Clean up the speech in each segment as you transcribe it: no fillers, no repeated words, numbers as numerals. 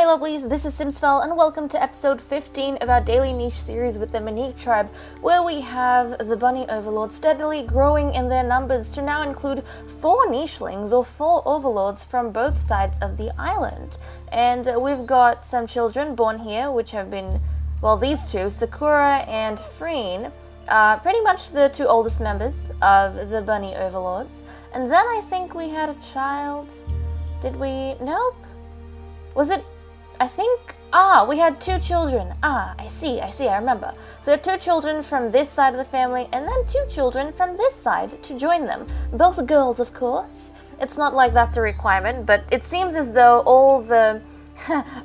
lovelies, this is Simsfell and welcome to episode 15 of our daily niche series with the Moneek Tribe, where we have the bunny overlords steadily growing in their numbers to now include 4 nichelings or 4 overlords from both sides of the island. And we've got some children born here, which have been, well, these two, Sakura and Freen, pretty much the 2 oldest members of the bunny overlords. And then I think we had a child. Did we? Nope. Was it? I think. We had 2 children. I see, I remember. So we had 2 children from this side of the family, and then 2 children from this side to join them. Both girls, of course. It's not like that's a requirement, but it seems as though all the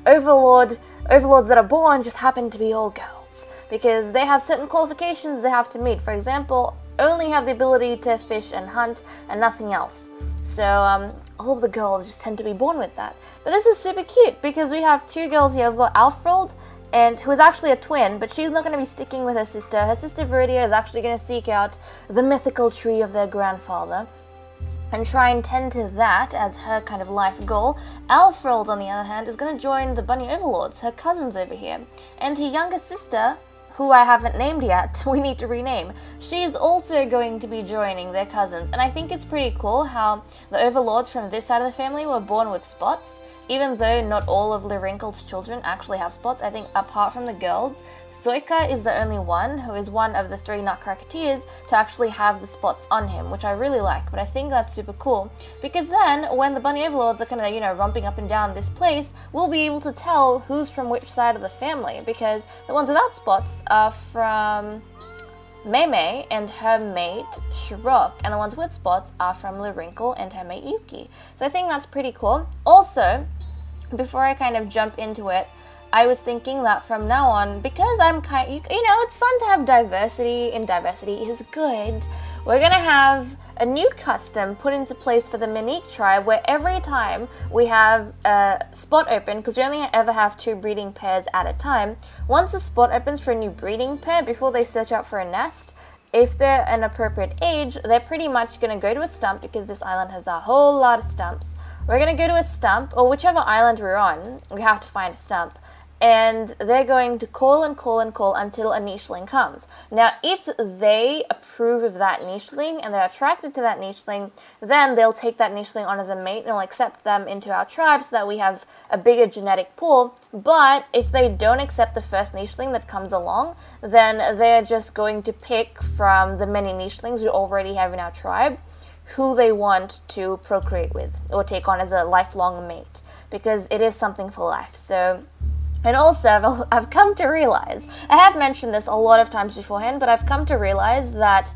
overlords that are born just happen to be all girls, because they have certain qualifications they have to meet. For example, only have the ability to fish and hunt and nothing else. So all of the girls just tend to be born with that. But this is super cute because we have 2 girls here. We've got Alfred, and who is actually a twin, but she's not going to be sticking with her sister. Her sister Viridia is actually going to seek out the mythical tree of their grandfather and try and tend to that as her kind of life goal. Alfred, on the other hand, is going to join the bunny overlords, her cousins over here. And her younger sister, who I haven't named yet, we need to rename. She's also going to be joining their cousins, and I think it's pretty cool how the overlords from this side of the family were born with spots, even though not all of Lyrinkle's children actually have spots. I think apart from the girls, Soika is the only one who is one of the 3 Nutcracketeers to actually have the spots on him, which I really like. But I think that's super cool, because then when the bunny overlords are kind of, romping up and down this place, we'll be able to tell who's from which side of the family, because the ones without spots are from Mei and her mate Shirok, and the ones with spots are from Lyrinkle and her mate Yuki. So I think that's pretty cool. Also, before I kind of jump into it, I was thinking that from now on, because I'm it's fun to have diversity, and diversity is good, we're gonna have a new custom put into place for the Moneek Tribe, where every time we have a spot open, because we only ever have 2 breeding pairs at a time, once a spot opens for a new breeding pair, before they search out for a nest, if they're an appropriate age, they're pretty much going to go to a stump, because this island has a whole lot of stumps. We're going to go to a stump, or whichever island we're on, we have to find a stump. And they're going to call and call and call until a nicheling comes. Now, if they approve of that nicheling and they're attracted to that nicheling, then they'll take that nicheling on as a mate and we'll accept them into our tribe so that we have a bigger genetic pool. But if they don't accept the first nicheling that comes along, then they're just going to pick from the many nichelings we already have in our tribe who they want to procreate with or take on as a lifelong mate, because it is something for life. So. And also, I've come to realize, I have mentioned this a lot of times beforehand, but I've come to realize that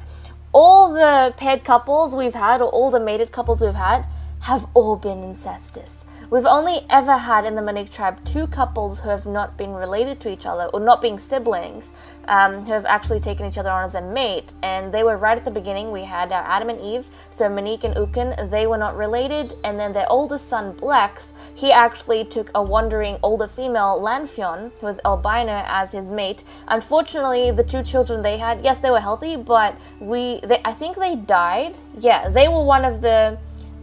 all the paired couples we've had, or all the mated couples we've had, have all been incestuous. We've only ever had in the Moneek Tribe 2 couples who have not been related to each other, or not being siblings, who have actually taken each other on as a mate, and they were right at the beginning. We had Adam and Eve, so Moneek and Uken, they were not related, and then their oldest son, Blex, he actually took a wandering older female, Lanfion, who was albino, as his mate. Unfortunately, the 2 children they had, yes, they were healthy, but I think they died. Yeah, they were one of the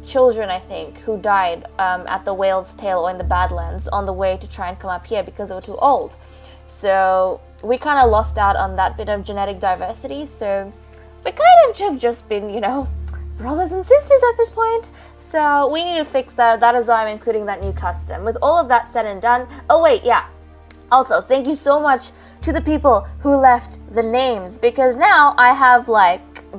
children, I think, who died at the Whale's Tail or in the Badlands on the way to try and come up here because they were too old. So we kind of lost out on that bit of genetic diversity, so we kind of have just been, brothers and sisters at this point. So we need to fix that. That is why I'm including that new custom. With all of that said and done, oh wait, yeah. Also, thank you so much to the people who left the names, because now I have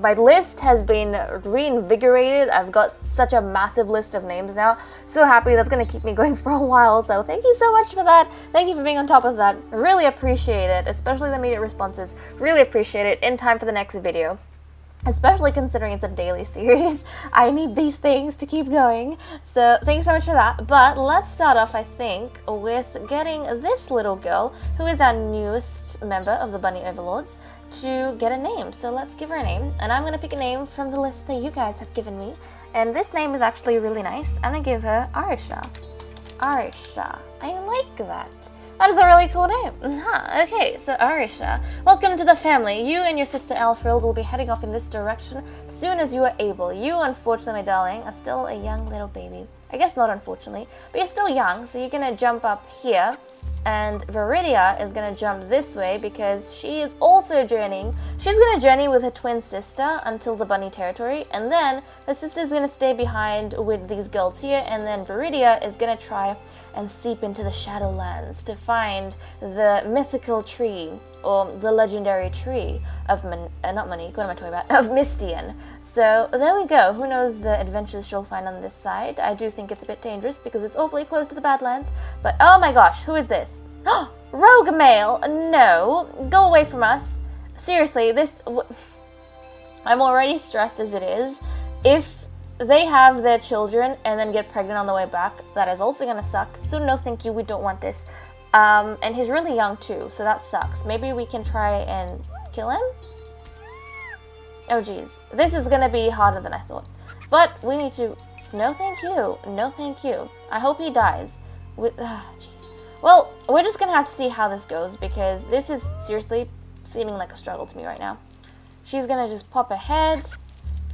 my list has been reinvigorated. I've got such a massive list of names now. So happy. That's going to keep me going for a while. So thank you so much for that. Thank you for being on top of that. Really appreciate it, especially the immediate responses. Really appreciate it. In time for the next video. Especially considering it's a daily series. I need these things to keep going. So thanks so much for that. But let's start off, I think, with getting this little girl, who is our newest member of the Bunny Overlords, to get a name. So let's give her a name. And I'm going to pick a name from the list that you guys have given me. And this name is actually really nice. I'm going to give her Arisha. Arisha. I like that. That is a really cool name. Okay, so Arisha, welcome to the family. You and your sister Alfred will be heading off in this direction as soon as you are able. You, unfortunately, my darling, are still a young little baby. I guess not unfortunately, but you're still young, so you're gonna jump up here. And Viridia is going to jump this way because she is also journeying. She's going to journey with her twin sister until the bunny territory. And then the sister is going to stay behind with these girls here. And then Viridia is going to try and seep into the Shadowlands to find the mythical tree or the legendary tree of not Moneek, what am I talking about? Of Mistian. So there we go. Who knows the adventures she'll find on this side. I do think it's a bit dangerous because it's awfully close to the Badlands. But oh my gosh, who is this? Rogue male! No, go away from us. Seriously, I'm already stressed as it is. If they have their children and then get pregnant on the way back, that is also gonna suck. So no thank you, we don't want this. And he's really young too, so that sucks. Maybe we can try and kill him? Oh geez, this is gonna be harder than I thought. But we need to... No thank you, no thank you. I hope he dies. Jeez. Well, we're just gonna have to see how this goes because this is seriously seeming like a struggle to me right now. She's gonna just pop ahead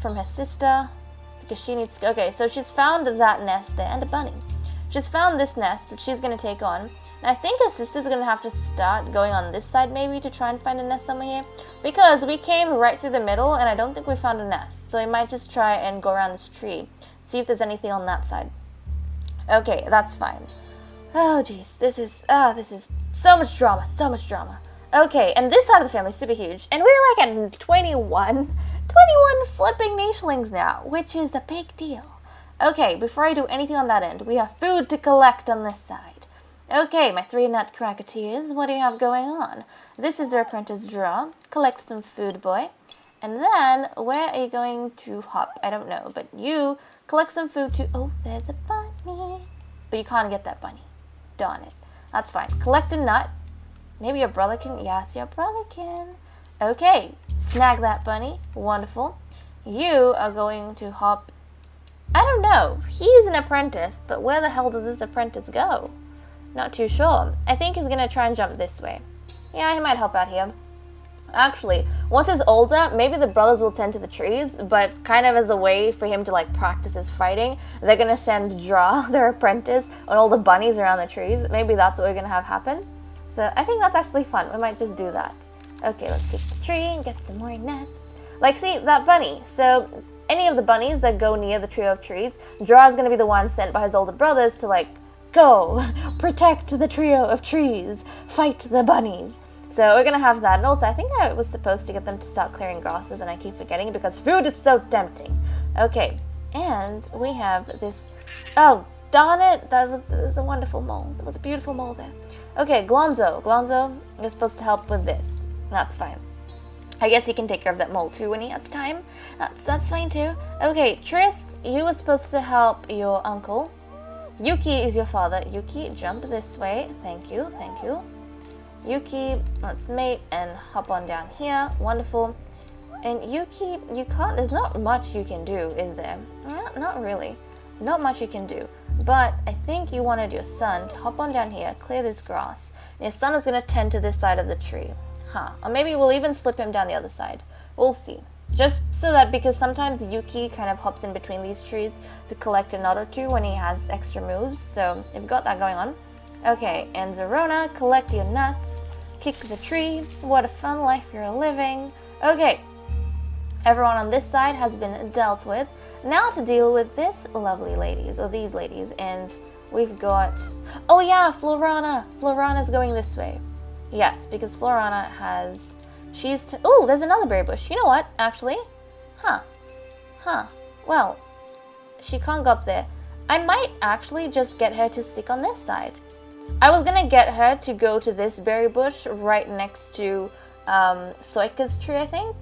from her sister because she needs to... Okay, so she's found that nest there and a bunny. She's found this nest, which she's gonna take on. And I think her sister's gonna have to start going on this side maybe to try and find a nest somewhere here. Because we came right through the middle and I don't think we found a nest. So we might just try and go around this tree. See if there's anything on that side. Okay, that's fine. Oh jeez, this is so much drama, so much drama. Okay, and this side of the family is super huge. And we're like at 21 flipping nichelings now, which is a big deal. Okay, before I do anything on that end, we have food to collect on this side. Okay, my 3 nut cracketeers, what do you have going on? This is their apprentice draw. Collect some food, boy. And then, where are you going to hop? I don't know, but you collect some food too. Oh, there's a bunny. But you can't get that bunny. Darn it. That's fine. Collect a nut. Maybe your brother can. Yes, your brother can. Okay, snag that bunny. Wonderful. You are going to hop. I don't know. He's an apprentice, but where the hell does this apprentice go? Not too sure. I think he's going to try and jump this way. Yeah, he might help out here. Actually, once he's older, maybe the brothers will tend to the trees, but kind of as a way for him to like practice his fighting, they're going to send Draw, their apprentice, on all the bunnies around the trees. Maybe that's what we're going to have happen. So I think that's actually fun. We might just do that. Okay, let's kick the tree and get some more nuts. Like, see, that bunny. So any of the bunnies that go near the trio of trees, Draw is going to be the one sent by his older brothers to like, go, protect the trio of trees, fight the bunnies. So we're going to have that. And also, I think I was supposed to get them to start clearing grasses, and I keep forgetting because food is so tempting. Okay, and we have this... Oh, darn it! That was a wonderful mole. That was a beautiful mole there. Okay, Glonzo. Glonzo is supposed to help with this. That's fine. I guess he can take care of that mole too when he has time. That's fine too. Okay, Triss, you were supposed to help your uncle. Yuki is your father. Yuki, jump this way. Thank you, thank you. Yuki, let's mate and hop on down here. Wonderful. And Yuki, you can't, there's not much you can do, is there? Not really. Not much you can do. But I think you wanted your son to hop on down here, clear this grass. And your son is going to tend to this side of the tree. Huh. Or maybe we'll even slip him down the other side. We'll see. Just so that, because sometimes Yuki kind of hops in between these trees to collect a nut or two when he has extra moves. So you've got that going on. Okay, and Zerona, collect your nuts, kick the tree. What a fun life you're living. Okay, everyone on this side has been dealt with. Now to deal with this lovely ladies, or these ladies, and we've got... Oh yeah, Florana! Florana's going this way. Yes, because Florana has... Oh, there's another berry bush. You know what, actually? Huh. Well, she can't go up there. I might actually just get her to stick on this side. I was gonna get her to go to this berry bush right next to Soika's tree, I think.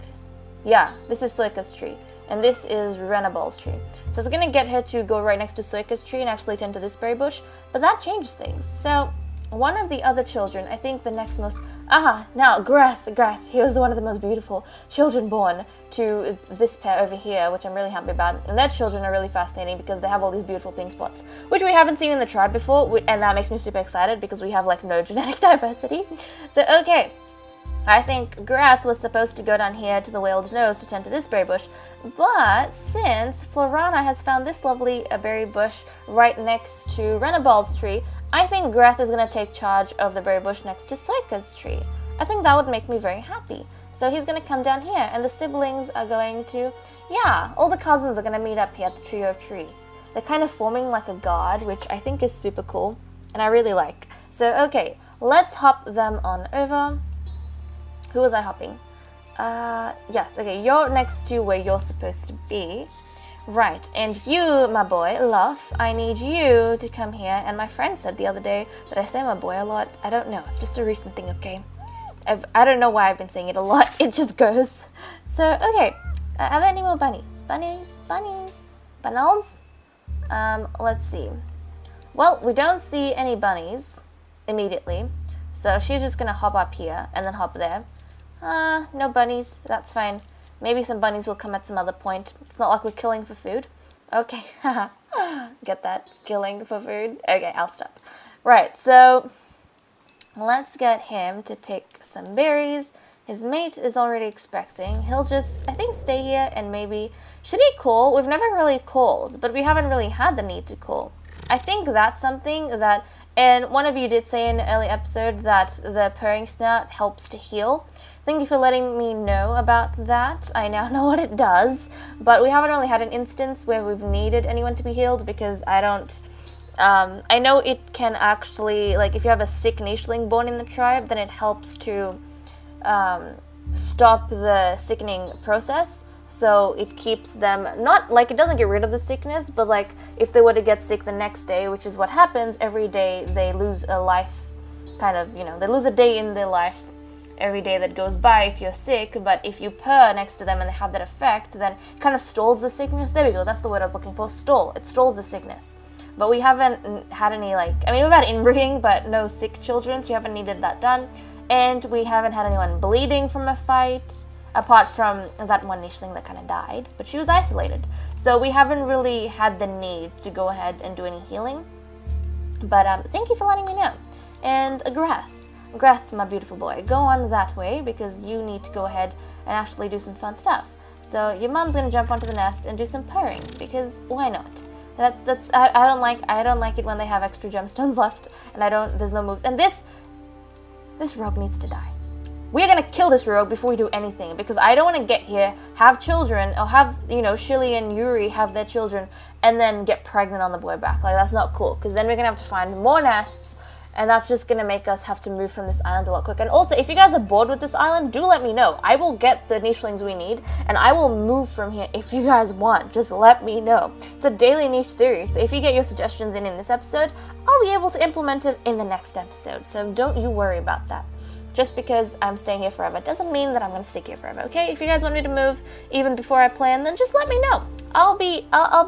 Yeah, this is Soika's tree, and this is Renabal's tree. So I was gonna get her to go right next to Soika's tree and actually tend to this berry bush, but that changed things. So one of the other children, I think the next most... now, Greth, he was one of the most beautiful children born to this pair over here, which I'm really happy about. And their children are really fascinating because they have all these beautiful pink spots, which we haven't seen in the tribe before, and that makes me super excited because we have, like, no genetic diversity. So, okay. I think Greth was supposed to go down here to the Whale's Nose to tend to this berry bush, but since Florana has found this lovely berry bush right next to Renabald's tree, I think Greth is going to take charge of the berry bush next to Soika's tree. I think that would make me very happy. So he's going to come down here, and the siblings are going to, all the cousins are going to meet up here at the Trio of Trees. They're kind of forming like a guard, which I think is super cool, and I really like. So, okay, let's hop them on over. Who was I hopping? Yes, okay, you're next to where you're supposed to be. Right, and you, my boy, Luff, I need you to come here. And my friend said the other day that I say my boy a lot. I don't know, it's just a recent thing, okay? I don't know why I've been saying it a lot, it just goes. So, okay, are there any more bunnies? Bunnies? Bunnels? Let's see. Well, we don't see any bunnies immediately. So she's just gonna hop up here and then hop there. No bunnies, that's fine. Maybe some bunnies will come at some other point. It's not like we're killing for food. Okay, get that? Killing for food? Okay, I'll stop. Right, so let's get him to pick some berries. His mate is already expecting. He'll just, I think, stay here and maybe... Should he call? We've never really called, but we haven't really had the need to call. I think that's something that... And one of you did say in an early episode that the purring snout helps to heal. Thank you for letting me know about that. I now know what it does. But we haven't really had an instance where we've needed anyone to be healed because I don't... I know it can actually... Like, if you have a sick nicheling born in the tribe, then it helps to stop the sickening process. So it keeps them, not like it doesn't get rid of the sickness, but like if they were to get sick the next day, which is what happens every day, they lose a life, kind of, they lose a day in their life every day that goes by if you're sick. But if you purr next to them and they have that effect, then it kind of stalls the sickness. There we go, that's the word I was looking for, stall. It stalls the sickness. But we haven't had any, like, I mean, we've had inbreeding, but no sick children, so we haven't needed that done. And we haven't had anyone bleeding from a fight. Apart from that one nicheling that kind of died, but she was isolated. So we haven't really had the need to go ahead and do any healing. But thank you for letting me know. And Greth, my beautiful boy, go on that way because you need to go ahead and actually do some fun stuff. So your mom's gonna jump onto the nest and do some purring because why not? I don't like it when they have extra gemstones left and there's no moves. And this rogue needs to die. We're gonna kill this rogue before we do anything because I don't want to get here, have children, or have, Shilly and Yuri have their children and then get pregnant on the boy back. Like, that's not cool because then we're gonna have to find more nests and that's just gonna make us have to move from this island a lot quicker. And also, if you guys are bored with this island, do let me know. I will get the nichelings we need and I will move from here if you guys want. Just let me know. It's a daily niche series, so if you get your suggestions in this episode, I'll be able to implement it in the next episode. So don't you worry about that. Just because I'm staying here forever doesn't mean that I'm going to stick here forever, okay? If you guys want me to move even before I plan, then just let me know. I'll be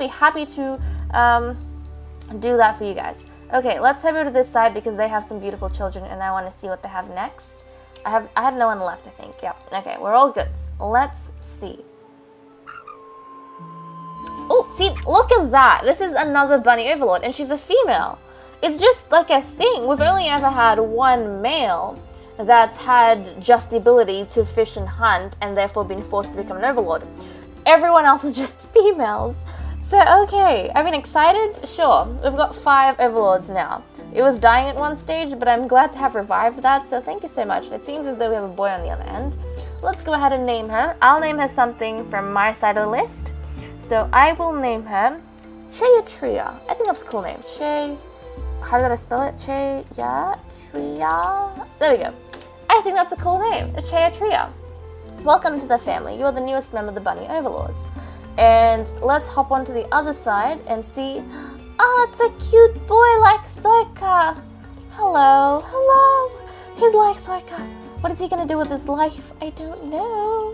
happy to do that for you guys. Okay, let's head over to this side because they have some beautiful children and I want to see what they have next. I had no one left, I think. Yep. Okay, we're all good. Let's see. Oh, see, look at that. This is another bunny overlord and she's a female. It's just like a thing. We've only ever had one male that's had just the ability to fish and hunt and therefore been forced to become an overlord. Everyone else is just females. So, okay, I've been excited? Sure, we've got 5 overlords now. It was dying at one stage, but I'm glad to have revived that, so thank you so much. It seems as though we have a boy on the other end. Let's go ahead and name her. I'll name her something from my side of the list. So I will name her Chayatria. I think that's a cool name. How did I spell it? Chayatria. There we go. I think that's a cool name, Chayatria. Welcome to the family. You are the newest member of the Bunny Overlords. And let's hop onto the other side and see. Oh, it's a cute boy like Soika. Hello. He's like Soika. What is he gonna do with his life? I don't know.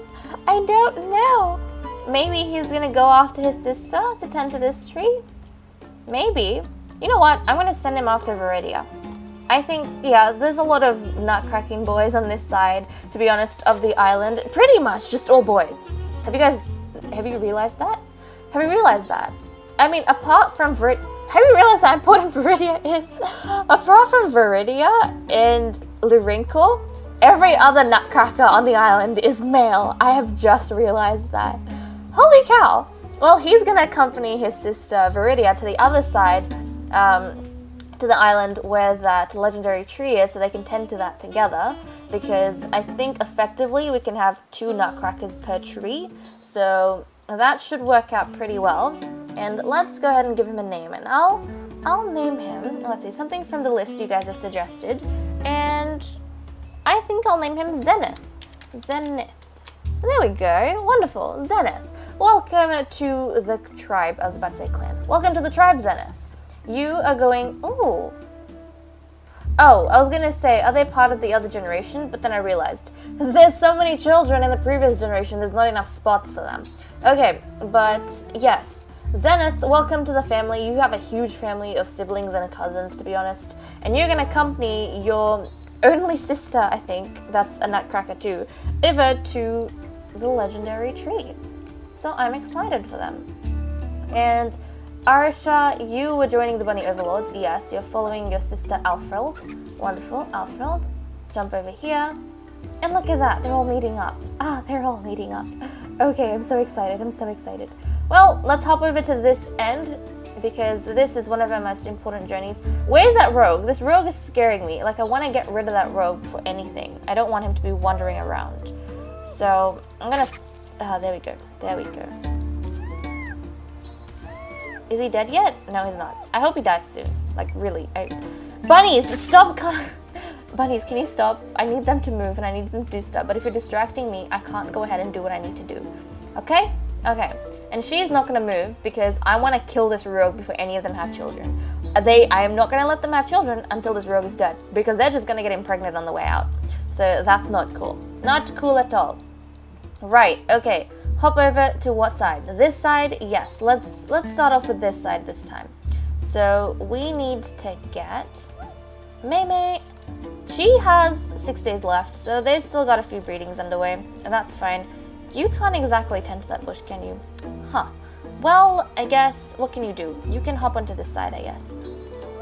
Maybe he's gonna go off to his sister to tend to this tree? Maybe. You know what? I'm gonna send him off to Viridia. I think, yeah, there's a lot of nut-cracking boys on this side, to be honest, of the island. Pretty much just all boys. Have you realized that? Have you realized that? I mean, apart from have you realized how important Viridia is? Apart from Viridia and Lyrinkle, every other nutcracker on the island is male. I have just realized that. Holy cow! Well, he's gonna accompany his sister Viridia to the other side, to the island where that legendary tree is, so they can tend to that together, because I think effectively we can have 2 nutcrackers per tree, so that should work out pretty well. And let's go ahead and give him a name, and I'll name him, let's see, something from the list you guys have suggested, and I think I'll name him Zenith. Zenith. There we go. Wonderful. Zenith. Welcome to the tribe. I was about to say clan. Welcome to the tribe, Zenith. You are going... Ooh. Oh, I was going to say, are they part of the other generation? But then I realized, there's so many children in the previous generation, there's not enough spots for them. Okay, but yes. Zenith, welcome to the family. You have a huge family of siblings and cousins, to be honest. And you're going to accompany your only sister, I think, that's a nutcracker too, over to the legendary tree. So I'm excited for them. And Arisha, you were joining the Bunny Overlords. Yes, you're following your sister Alfred. Wonderful, Alfred. Jump over here. And look at that, they're all meeting up. Ah, they're all meeting up. Okay, I'm so excited, I'm so excited. Well, let's hop over to this end, because this is one of our most important journeys. Where's that rogue? This rogue is scaring me. Like, I want to get rid of that rogue for anything. I don't want him to be wandering around. So, I'm gonna... there we go. There we go. Is he dead yet? No, he's not. I hope he dies soon. Like, really. Bunnies, stop! Bunnies, can you stop? I need them to move and I need them to do stuff. But if you're distracting me, I can't go ahead and do what I need to do. Okay? Okay. And she's not going to move because I want to kill this rogue before any of them have children. I am not going to let them have children until this rogue is dead, because they're just going to get impregnated on the way out. So that's not cool. Not cool at all. Right, okay. Hop over to what side? This side? Yes. Let's start off with this side this time. So we need to get May. She has 6 days left, so they've still got a few breedings underway, and that's fine. You can't exactly tend to that bush, can you? Huh. Well, I guess, what can you do? You can hop onto this side, I guess.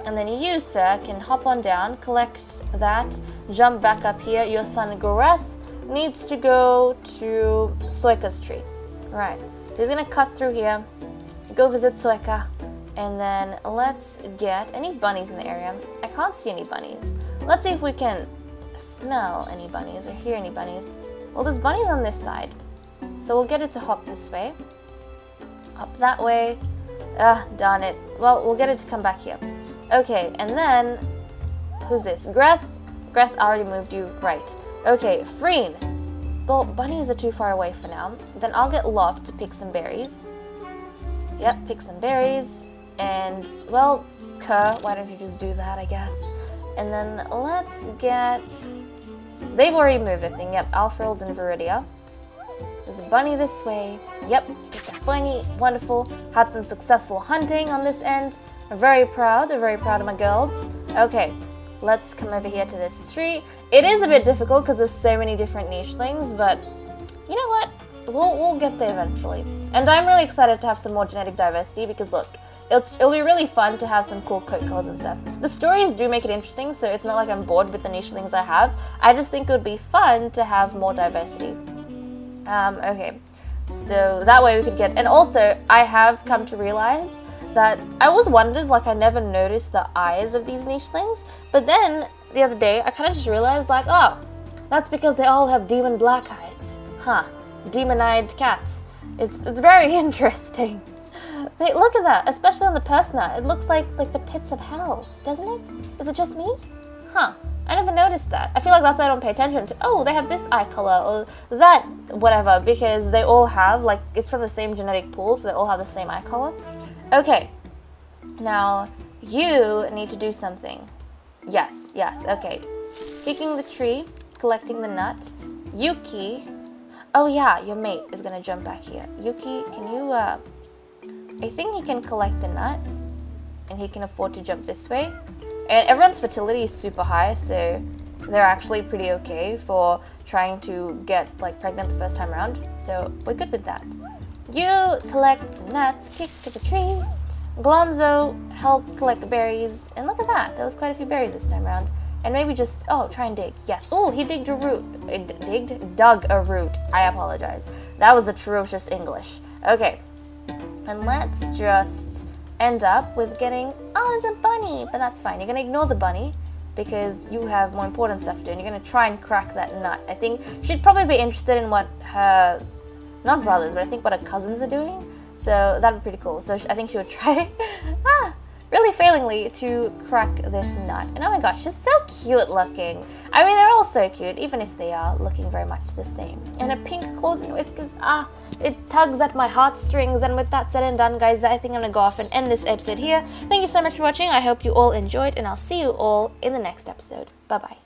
And then you, sir, can hop on down, collect that, jump back up here. Your son, Goreth, needs to go to Soika's tree. Right. So he's going to cut through here, go visit Soika, and then let's get any bunnies in the area. I can't see any bunnies. Let's see if we can smell any bunnies or hear any bunnies. Well, there's bunnies on this side. So we'll get it to hop this way. Hop that way. Ah, darn it. Well, we'll get it to come back here. Okay, and then... Who's this? Greth? Greth already moved you. Right. Okay, Freen. Well, bunnies are too far away for now. Then I'll get Loft to pick some berries. Yep, pick some berries. And, well, Kerr, why don't you just do that, I guess. And then let's get... They've already moved, I think. Yep, Alfred's and Viridia. There's a bunny this way. Yep, it's a bunny. Wonderful. Had some successful hunting on this end. I'm very proud of my girls. Okay, let's come over here to this tree. It is a bit difficult because there's so many different nichelings, but you know what? We'll get there eventually. And I'm really excited to have some more genetic diversity because look, it'll be really fun to have some cool coat colors and stuff. The stories do make it interesting, so it's not like I'm bored with the nichelings I have. I just think it would be fun to have more diversity. Okay, so that way we could get, and also I have come to realize that I always wondered, like I never noticed the eyes of these nichelings, but then the other day I kind of just realized like, oh, that's because they all have demon black eyes. Huh, demon-eyed cats. It's very interesting. Look at that, especially on the Persona. It looks like the pits of hell, doesn't it? Is it just me? Huh. I never noticed that. I feel like that's why I don't pay attention to, oh, they have this eye color or that whatever, because they all have, like, it's from the same genetic pool, so they all have the same eye color. Okay. Now, you need to do something. Yes, okay. Kicking the tree, collecting the nut. Yuki. Oh yeah, your mate is gonna jump back here. Yuki, can you, I think he can collect the nut, and he can afford to jump this way. And everyone's fertility is super high, so they're actually pretty okay for trying to get like pregnant the first time around. So we're good with that. You collect nuts, kick to the tree. Glonzo helped collect the berries, and look at that, there was quite a few berries this time around. And maybe just, try and dig. Yes. Oh, he digged a root. Dug a root. I apologize. That was atrocious English. Okay. And let's just end up with getting, there's a bunny. But that's fine. You're going to ignore the bunny because you have more important stuff to do. And you're going to try and crack that nut. I think she'd probably be interested in what her, not brothers, but I think what her cousins are doing. So that'd be pretty cool. So I think she would try, really failingly, to crack this nut. And oh my gosh, she's so cute looking. I mean, they're all so cute, even if they are looking very much the same. And her pink claws and whiskers, it tugs at my heartstrings. And with that said and done, guys, I think I'm gonna go off and end this episode here. Thank you so much for watching. I hope you all enjoyed, and I'll see you all in the next episode. Bye-bye.